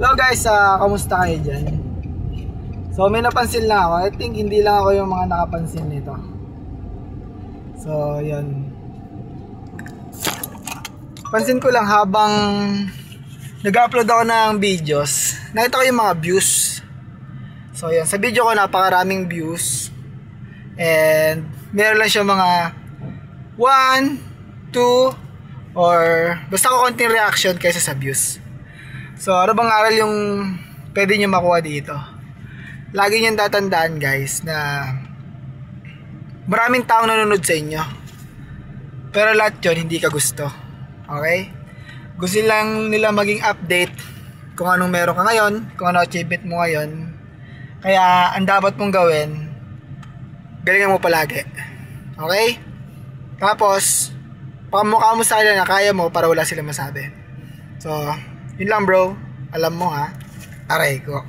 Hello guys, kamusta kayo dyan? So may napansin lang ako. I think hindi lang ako yung mga nakapansin nito. So yun. Pansin ko lang habang nag-upload ako ng videos, nakita ko yung mga views. So yan, sa video ko napakaraming views. And meron lang siya mga 1, 2 or basta ko konting reaction kaysa sa views. So ano bang aral yung pwede nyo makuha dito? Lagi nyo tatandaan guys na maraming taong nanonood sa inyo, pero lahat yun hindi ka gusto. Okay? Gusto lang nila maging update kung anong meron ka ngayon, kung ano achievement mo ngayon. Kaya ang dapat mong gawin, galingan mo palagi. Okay? Tapos pakamukha mo sa kanila na kaya mo para wala sila masabi. So yun lang bro, alam mo ha, aray ko.